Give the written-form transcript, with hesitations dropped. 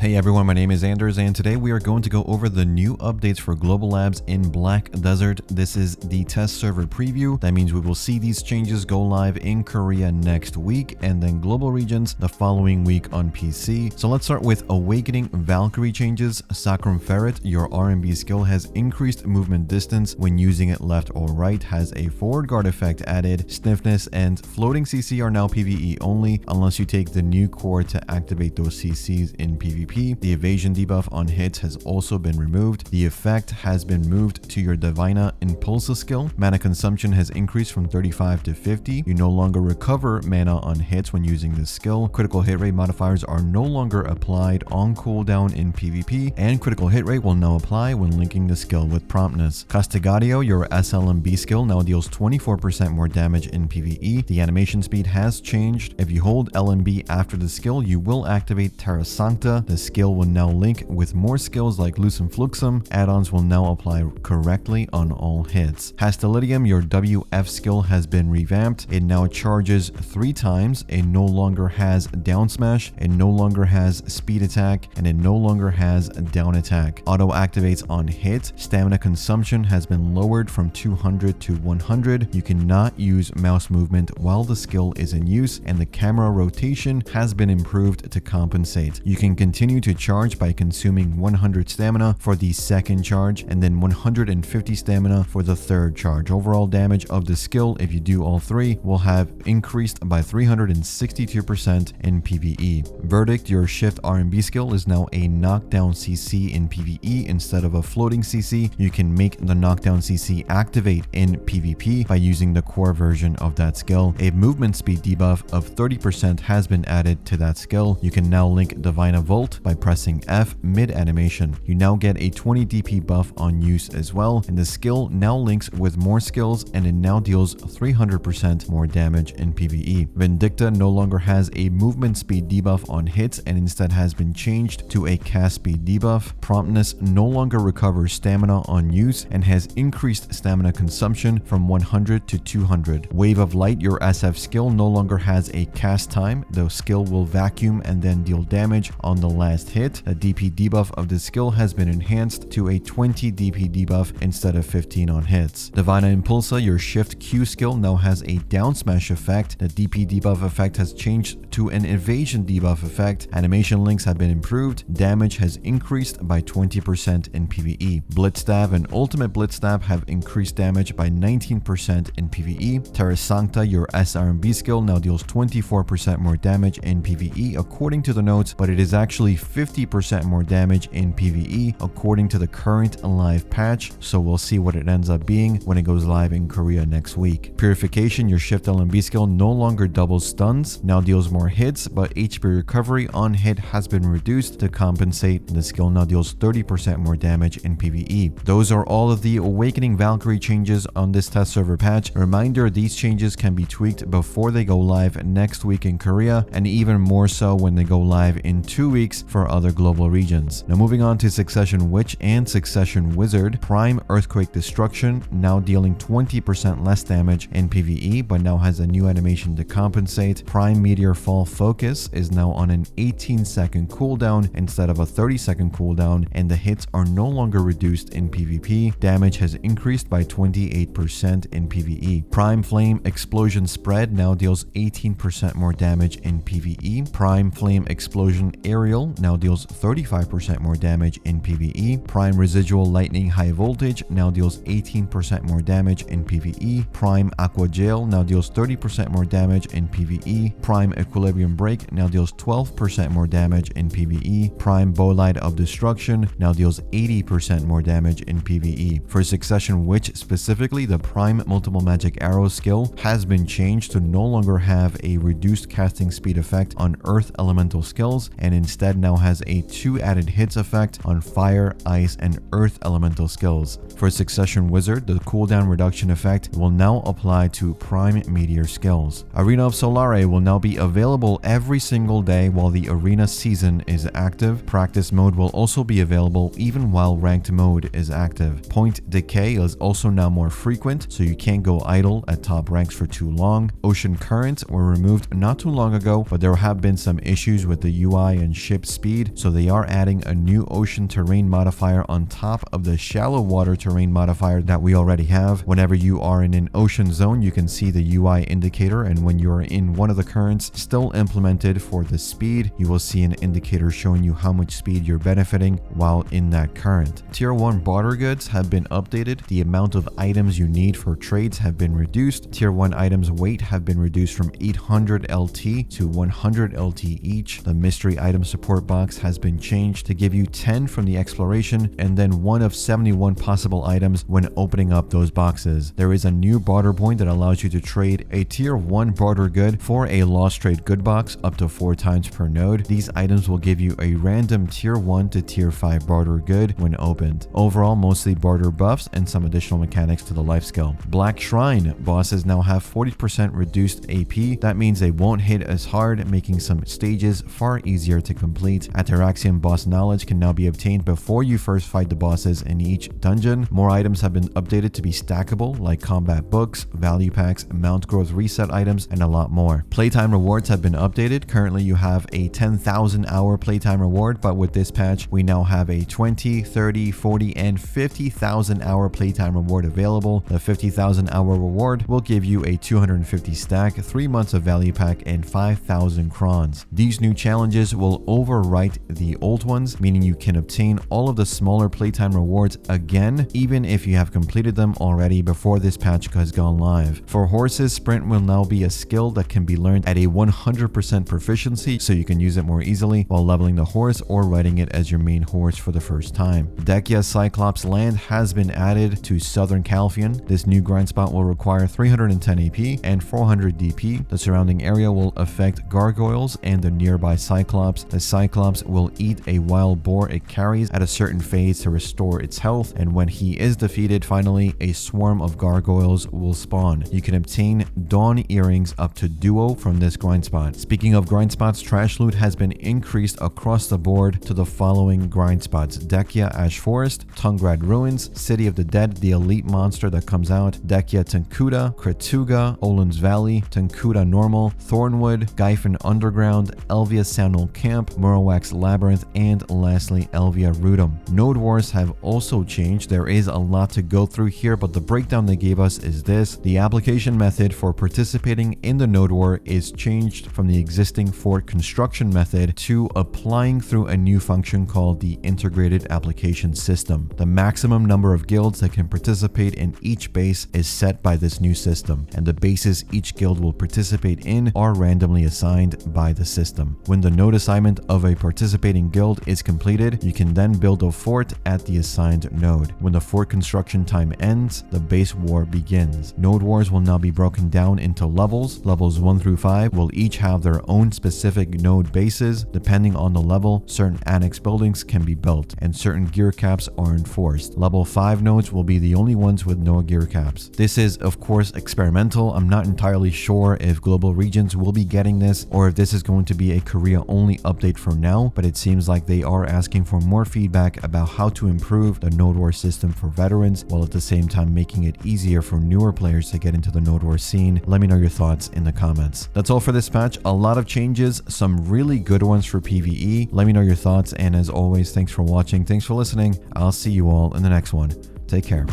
Hey everyone, my name is Anders and today we are going to go over the new updates for global labs in Black Desert. This is the test server preview. That means we will see these changes go live in Korea next week and then global regions the following week on PC. So let's start with Awakening Valkyrie changes. Sacrum Ferret, your R&B skill, has increased movement distance when using it left or right, has a forward guard effect added, stiffness and floating CC are now PVE only unless you take the new core to activate those CCs in PvP. The evasion debuff on hits has also been removed. The effect has been moved to your Divina Impulsa skill. Mana consumption has increased from 35 to 50. You no longer recover mana on hits when using this skill. Critical hit rate modifiers are no longer applied on cooldown in PvP, and critical hit rate will now apply when linking the skill with promptness. Castigadio, your SLMB skill, now deals 24% more damage in PvE. The animation speed has changed. If you hold LMB after the skill, you will activate Terra Sancta. The skill will now link with more skills like Lucem Fluxum. Add-ons will now apply correctly on all hits. Hastilidium, your WF skill, has been revamped. It now charges 3 times. It no longer has down smash. It no longer has speed attack, and it no longer has down attack. Auto activates on hit. Stamina consumption has been lowered from 200 to 100. You cannot use mouse movement while the skill is in use, and the camera rotation has been improved to compensate. You can continue to charge by consuming 100 stamina for the second charge and then 150 stamina for the third charge. Overall damage of the skill, if you do all three, will have increased by 362% in PvE. Verdict, your shift R&B skill, is now a knockdown CC in PvE instead of a floating CC. You can make the knockdown CC activate in PvP by using the core version of that skill. A movement speed debuff of 30% has been added to that skill. You can now link Divina Volt by pressing F mid animation. You now get a 20 DP buff on use as well, and the skill now links with more skills and it now deals 300% more damage in PvE. Vindicta no longer has a movement speed debuff on hits and instead has been changed to a cast speed debuff. Promptness no longer recovers stamina on use and has increased stamina consumption from 100 to 200. Wave of Light, your SF skill, no longer has a cast time. The skill will vacuum and then deal damage on the last hit. The DP debuff of the skill has been enhanced to a 20 DP debuff instead of 15 on hits. Divina Impulsa, your shift Q skill, now has a down smash effect. The DP debuff effect has changed to an evasion debuff effect. Animation links have been improved. Damage has increased by 20% in PvE. Blitzstab and Ultimate Blitzstab have increased damage by 19% in PvE. Terra Sancta, your SRMB skill, now deals 24% more damage in PvE according to the notes, but it is actually 50% more damage in PvE according to the current live patch, so we'll see what it ends up being when it goes live in Korea next week. Purification, your shift LMB skill, no longer doubles stuns, now deals more hits, but HP recovery on hit has been reduced to compensate. The skill now deals 30% more damage in PvE. Those are all of the Awakening Valkyrie changes on this test server patch. A reminder, these changes can be tweaked before they go live next week in Korea, and even more so when they go live in 2 weeks for other global regions. Now moving on to Succession Witch and Succession Wizard. Prime Earthquake Destruction, now dealing 20% less damage in PvE, but now has a new animation to compensate. Prime Meteor Fall Focus is now on an 18-second cooldown instead of a 30-second cooldown, and the hits are no longer reduced in PvP. Damage has increased by 28% in PvE. Prime Flame Explosion Spread now deals 18% more damage in PvE. Prime Flame Explosion Aerial now deals 35% more damage in PvE. Prime Residual Lightning High Voltage now deals 18% more damage in PvE. Prime Aqua Gel now deals 30% more damage in PvE. Prime Equilibrium Break now deals 12% more damage in PvE. Prime Bolide of Destruction now deals 80% more damage in PvE. For Succession Witch specifically, the Prime Multiple Magic Arrow skill has been changed to no longer have a reduced casting speed effect on Earth Elemental skills, and instead now has a 2 added hits effect on Fire, Ice, and Earth Elemental skills. For Succession Wizard, the cooldown reduction effect will now apply to Prime Meteor skills. Arena of Solare will now be available every single day while the Arena season is active. Practice mode will also be available even while ranked mode is active. Point decay is also now more frequent, so you can't go idle at top ranks for too long. Ocean currents were removed not too long ago, but there have been some issues with the UI and ship speed, so they are adding a new ocean terrain modifier on top of the shallow water terrain modifier that we already have. Whenever you are in an ocean zone, you can see the UI indicator, and when you're in one of the currents still implemented for the speed, you will see an indicator showing you how much speed you're benefiting while in that current. Tier 1 barter goods have been updated. The amount of items you need for trades have been reduced. Tier 1 items weight have been reduced from 800 LT to 100 LT each. The mystery item support box has been changed to give you 10 from the exploration and then one of 71 possible items when opening up those boxes. There is a new barter point that allows you to trade a tier 1 barter good for a lost trade good box up to 4 times per node. These items will give you a random tier 1 to tier 5 barter good when opened. Overall, mostly barter buffs and some additional mechanics to the life skill. Black Shrine bosses now have 40% reduced AP. That means they won't hit as hard, making some stages far easier to complete. Ataraxian boss knowledge can now be obtained before you first fight the bosses in each dungeon. More items have been updated to be stackable, like combat books, value packs, mount growth reset items, and a lot more. Playtime rewards have been updated. Currently you have a 10,000 hour playtime reward, but with this patch we now have a 20, 30, 40, and 50,000 hour playtime reward available. The 50,000 hour reward will give you a 250 stack, 3 months of value pack, and 5,000 crons. These new challenges will overwrite the old ones, meaning you can obtain all of the smaller playtime rewards again, even if you have completed them already before this patch has gone live. For horses, sprint will now be a skill that can be learned at a 100% proficiency, so you can use it more easily while leveling the horse or riding it as your main horse for the first time. Dehkia Cyclops land has been added to Southern Calphion. This new grind spot will require 310 AP and 400 DP. The surrounding area will affect gargoyles and the nearby Cyclops. The Cyclops will eat a wild boar it carries at a certain phase to restore its health, and when he is defeated, finally, a swarm of gargoyles will spawn. You can obtain Dawn Earrings up to duo from this grind spot. Speaking of grind spots, trash loot has been increased across the board to the following grind spots: Dehkia Ash Forest, Tungrad Ruins, City of the Dead, the elite monster that comes out, Dehkia Tenkuda, Kretuga, Olin's Valley, Tenkuda Normal, Thornwood, Gyphon Underground, Elvia Soundal Camp, Murlowax Labyrinth, and lastly Elvia Rudum. Node Wars have also changed. There is a lot to go through here, but the breakdown they gave us is this. The application method for participating in the Node War is changed from the existing fort construction method to applying through a new function called the Integrated Application System. The maximum number of guilds that can participate in each base is set by this new system, and the bases each guild will participate in are randomly assigned by the system. When the node assignment of a participating guild is completed, you can then build a fort at the assigned node. When the fort construction time ends, the base war begins. Node wars will now be broken down into levels. Levels 1 through 5 will each have their own specific node bases. Depending on the level, certain annex buildings can be built, and certain gear caps are enforced. Level 5 nodes will be the only ones with no gear caps. This is, of course, experimental. I'm not entirely sure if global regions will be getting this, or if this is going to be a Korea-only update for now, but it seems like they are asking for more feedback about how to improve the Node War system for veterans, while at the same time making it easier for newer players to get into the Node War scene. Let me know your thoughts in the comments. That's all for this patch. A lot of changes, some really good ones for PvE. Let me know your thoughts, and as always, thanks for watching, thanks for listening. I'll see you all in the next one. Take care.